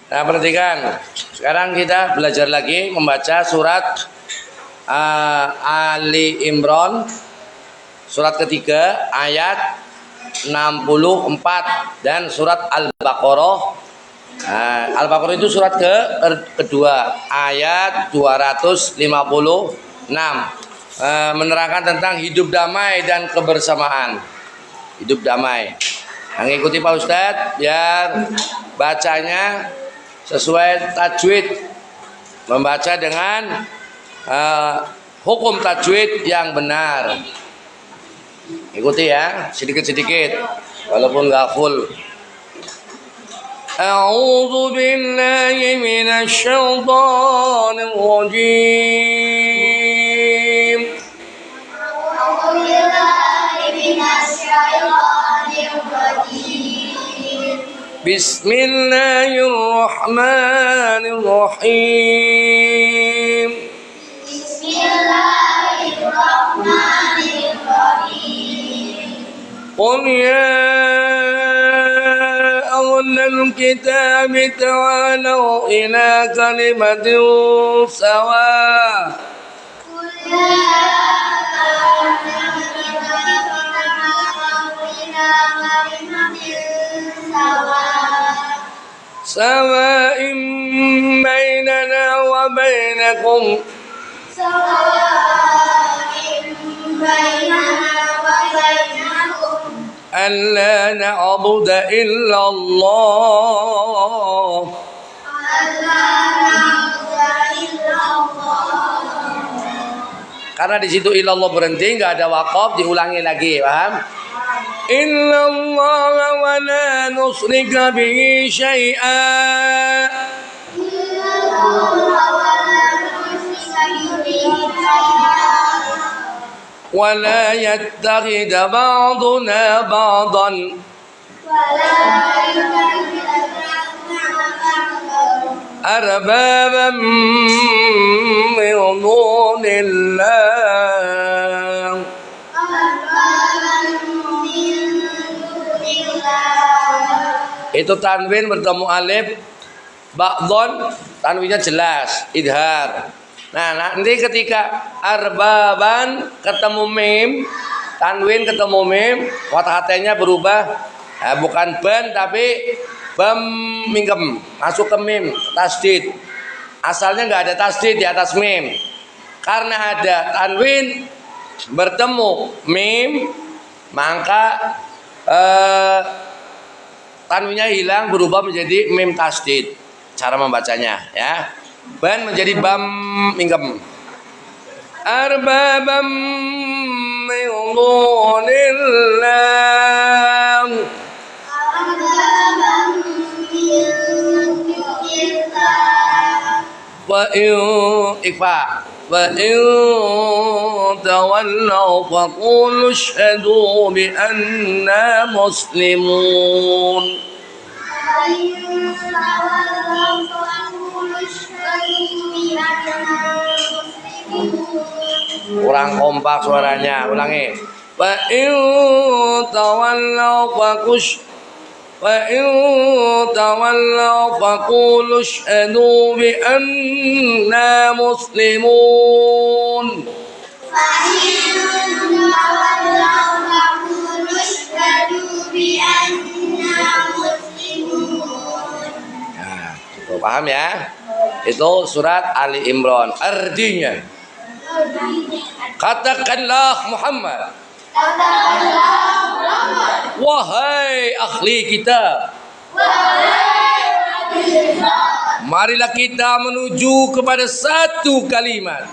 Nah, perhatikan. Sekarang kita belajar lagi membaca surat Ali Imran, surat ketiga ayat 64 dan surat Al-Baqarah. Al-Baqarah itu surat kedua ayat 256, menerangkan tentang hidup damai dan kebersamaan. Hidup damai. Yang ikuti Pak Ustadz biar bacanya sesuai tajwid, membaca dengan hukum tajwid yang benar. Ikuti ya, sedikit-sedikit walaupun nggak full. A'udzu billahi minasy syaithanir rajim. A'udzu billahi minasy syaithanir rajim. Bismillahirrahmanirrahim. Bismillahirrahmanirrahim. Qul ya ahlal kitab ta'alu ila kalimatin sawa. Qul ya ahlal kitab ta'alu ila kalimatin sawa. Sawa'in bainana wa bainakum. Sawa'in bainana wa bainakum. Alla na'budu illa Allah. Alla na'budu illa Allah. Karena di situ illallah berhenti, nggak ada wakaf, diulangi lagi, paham? Illallah wa la nusyrika bihi syai'a. ولا يتخذ بعضنا بعضا أربابا من دون الله. Itu tanwin bertemu alif, ba'don tanwinnya jelas, idhar. Nah, nanti ketika arbaban ketemu mim, tanwin ketemu mim, fathah-nya berubah, bukan ban tapi bam mingkem, masuk ke mim, tasdid. Asalnya nggak ada tasdid di atas mim. Karena ada tanwin bertemu mim, maka tanwinnya hilang, berubah menjadi mim tasdid. Cara membacanya ya. Ban menjadi bam mingkem. Arbabam min dunillah. Wa in ikfa wa in tawallaw faqulu ashhadu bi anna muslimun. Kurang kompak suaranya, ulangi. Wa in tawallaw faqulu ashhadu bi anna muslimun. Fa in tawallaw faqulu ashhadu bi anna muslimun. Nah, itu paham ya? Itu surat Ali Imran. Artinya, katakanlah Muhammad, wahai ahli kitab, marilah kita menuju kepada satu kalimat,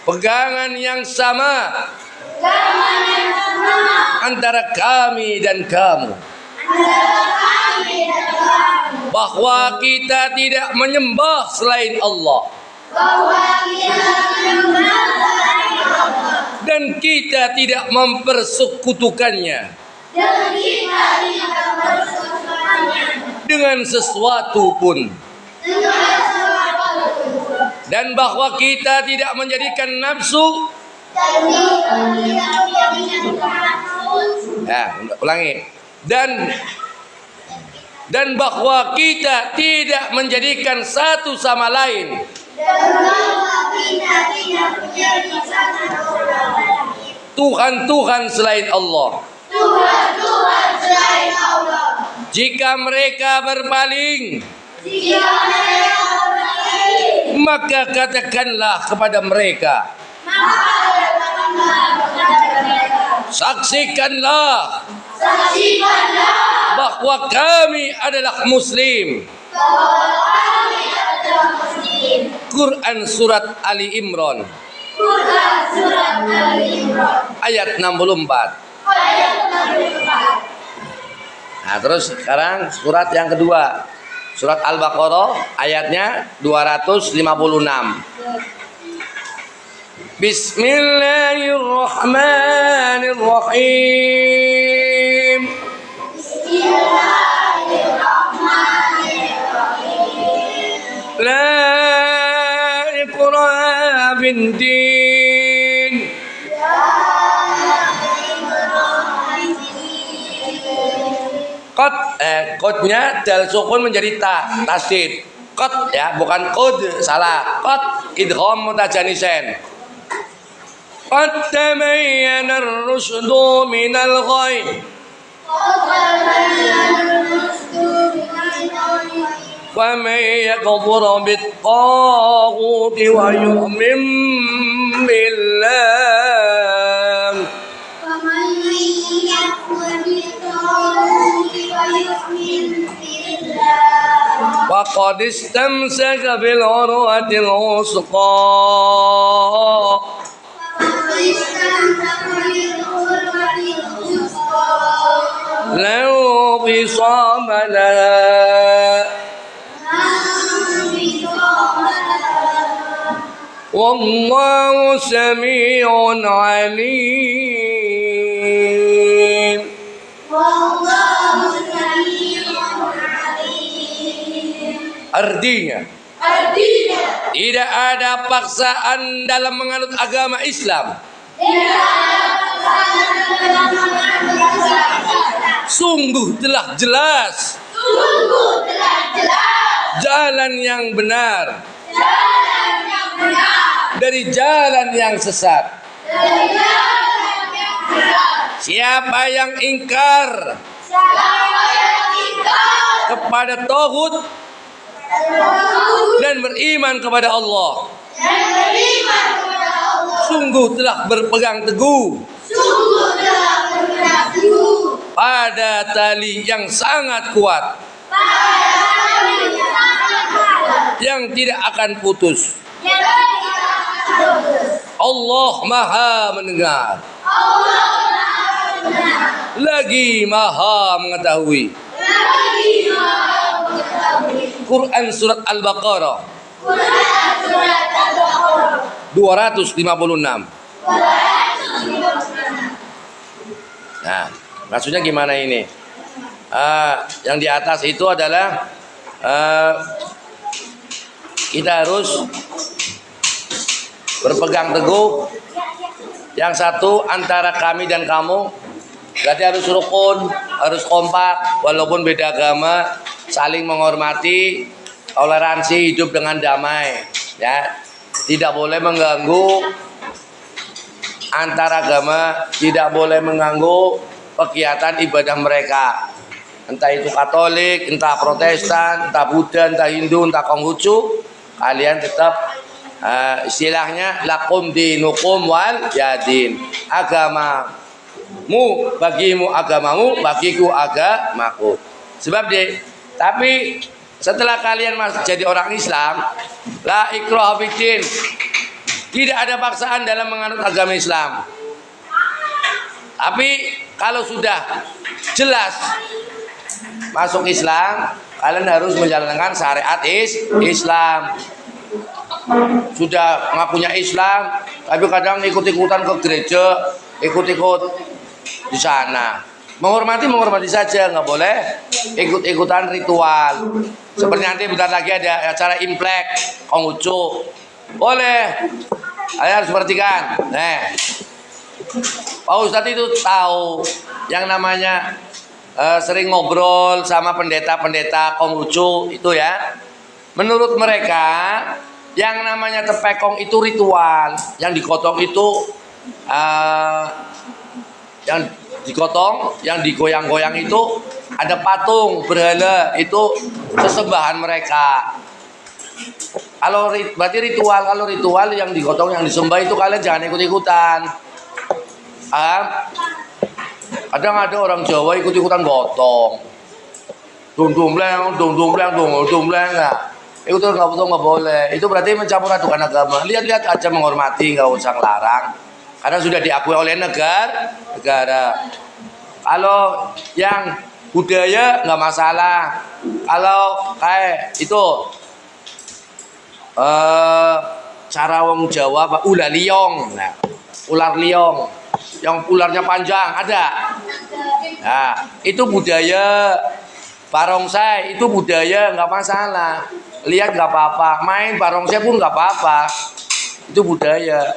pegangan yang sama antara kami dan kamu, bahwa kita tidak menyembah selain Allah, dan kita tidak mempersekutukannya dengan sesuatu pun, dan bahwa kita tidak menjadikan nafsu Ya, ulangi. Dan bahwa kita tidak menjadikan satu sama lain Tuhan-Tuhan selain Allah. Jika mereka berpaling, maka katakanlah kepada mereka, saksikanlah bahwa kami adalah Muslim. Quran Surat Ali Imran ayat 64. Nah, terus sekarang surat yang kedua, surat Al-Baqarah ayatnya 256. Bismillahirrahmanirrahim. La ikraha fid-din. Qadnya dal sukun menjadi ta, tasdid. Qad ya, bukan qad, salah. Qad idgham mutajanisen. Qad tabayyana ar-rusydu minal ghayy. ومن يكفر بالطاغوت ويؤمن بالله فقد استمسك بالعروة الوثقى لا انفصام لها والله سميع عليم. Artinya, tidak ada paksaan dalam menganut agama Islam. Sungguh telah jelas jalan yang benar dari jalan yang sesat. Siapa yang ingkar kepada tauhid dan beriman kepada Allah, sungguh telah berpegang teguh pada tali yang sangat kuat yang tidak akan putus. Allah Maha mendengar, lagi Maha mengetahui. Quran Surat Al-Baqarah 256. Nah, maksudnya gimana ini? Yang di atas itu adalah kita harus berpegang teguh. Yang satu antara kami dan kamu berarti harus rukun, harus kompak, walaupun beda agama, saling menghormati, toleransi, hidup dengan damai, ya. Tidak boleh mengganggu antar agama, tidak boleh mengganggu kegiatan ibadah mereka. Entah itu Katolik, entah Protestan, entah Buddha, entah Hindu, entah Konghucu, kalian tetap istilahnya lakum dinukum wal yadin. Agamamu bagimu agamamu, bagiku agamaku. Sebab tapi setelah kalian masuk jadi orang Islam, la ikraha fiddin, tidak ada paksaan dalam menganut agama Islam. Tapi kalau sudah jelas masuk Islam, kalian harus menjalankan syariat Islam. Sudah ngakunya Islam, tapi kadang ikut-ikutan ke gereja, ikut-ikut di sana. Menghormati saja, nggak boleh ikut-ikutan ritual. Seperti nanti bentar lagi ada acara Imlek, Konghucu. Boleh. Kalian harus perhatikan. Pak Ustadz itu tahu yang namanya sering ngobrol sama pendeta-pendeta Konghucu itu ya. Menurut mereka yang namanya tepekong itu ritual, yang digotong itu yang digotong, yang digoyang-goyang itu ada patung berhala, itu sesembahan mereka. Kalau berarti ritual, kalau ritual yang digotong, yang disembah itu kalian jangan ikut-ikutan. Kadang ada orang Jawa ikut-ikutan gotong, dung-dung-bleng, nah. Itu nggak boleh. Itu berarti mencampur adukan agama. Lihat-lihat aja, menghormati, nggak usah ngelarang. Karena sudah diakui oleh negara. Kalau yang budaya nggak masalah. Kalau kayak itu cara wong Jawa apa ular liong, nah, ular liong yang ularnya panjang ada. Nah, itu budaya. Barongsai itu budaya, nggak masalah. Lihat nggak apa-apa, main barongsai pun nggak apa-apa. Itu budaya,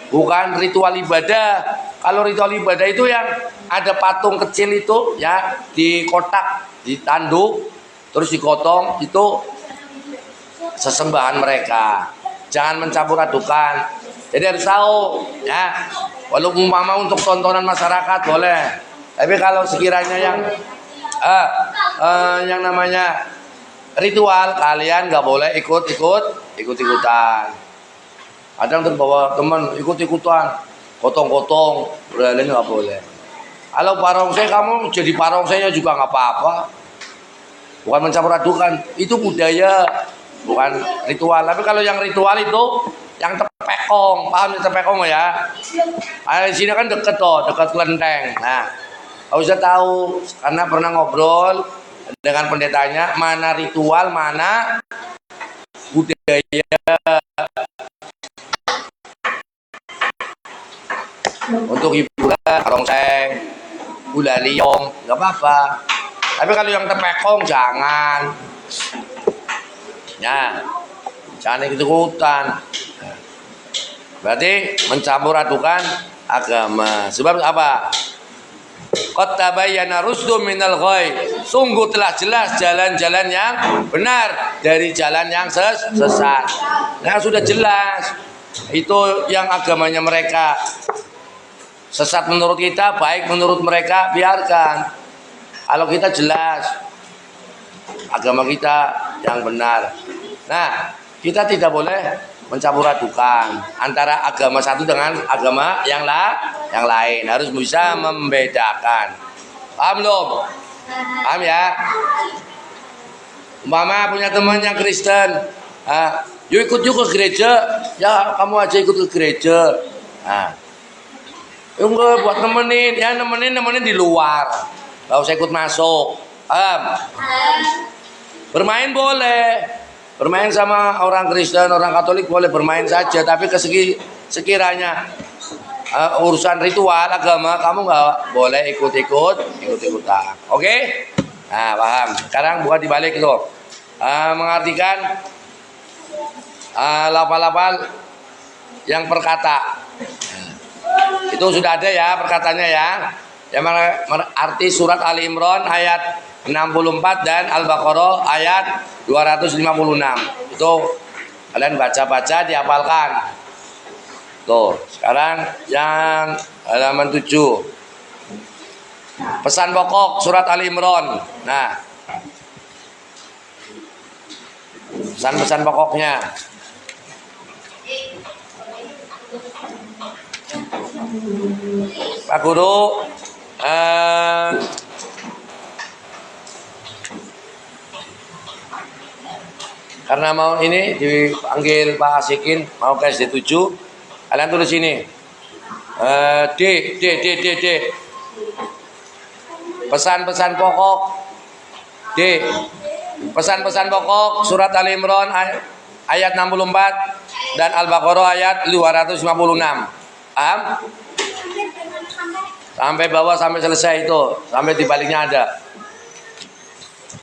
bukan ritual ibadah. Kalau ritual ibadah itu yang ada patung kecil itu ya, di kotak, ditanduk, terus digotong, itu sesembahan mereka. Jangan mencampur adukan. Jadi harus tahu ya. Walaupun mama untuk tontonan masyarakat boleh, tapi kalau sekiranya yang namanya ritual, kalian nggak boleh ikut-ikutan. Kadang terbawa teman ikut-ikutan, gotong-gotong, beralih nggak boleh. Kalau barongsai kamu jadi barongsainya juga nggak apa-apa. Bukan mencampur adukan, itu budaya, bukan ritual. Tapi kalau yang ritual itu yang tepekong, paham tepekong ya? Di sini kan deket kelenteng. Nah, harus tahu karena pernah ngobrol dengan pendetanya, mana ritual, mana budaya. Untuk hiburan, barongsai, ular liong, nggak apa-apa. Tapi kalau yang tepekong jangan. Ya, jangan ikut-ikutan. Berarti mencampur adukan agama. Sebab apa? Qad tabayyana rusdu minal ghai. Sungguh telah jelas jalan-jalan yang benar dari jalan yang sesat. Nah, sudah jelas. Itu yang agamanya mereka. Sesat menurut kita, baik menurut mereka, biarkan. Kalau kita jelas agama kita yang benar. Nah, kita tidak boleh mencampur adukan antara agama satu dengan agama yang lain. Harus bisa membedakan. Paham belum? Paham ya? Umpama punya teman yang Kristen, yuk ikut ke gereja. Ya, kamu aja ikut ke gereja. Enggak, buat nemenin, ya nemenin di luar. Gak usah ikut masuk. Bermain boleh. Bermain sama orang Kristen, orang Katolik boleh bermain saja, tapi sekiranya urusan ritual agama kamu nggak boleh ikut-ikutan. Oke? Nah, paham. Sekarang bukan dibalik itu. Mengartikan lafal-lafal yang perkata. Itu sudah ada ya perkataannya ya. Yang arti surat Ali Imran ayat 64 dan Al-Baqarah ayat 256. Itu kalian baca-baca, dihafalkan. Tuh, sekarang yang halaman 7. Pesan pokok surat Ali Imran. Nah, pesan-pesan pokoknya. Pak Guru, karena mau ini dipanggil Pak Asikin, mau ke SD 7, kalian tulis ini. D. Pesan-pesan pokok. D. Pesan-pesan pokok surat Ali Imran ayat 64 dan Al-Baqarah ayat 256. Sampai bawah sampai selesai itu, sampai di baliknya ada.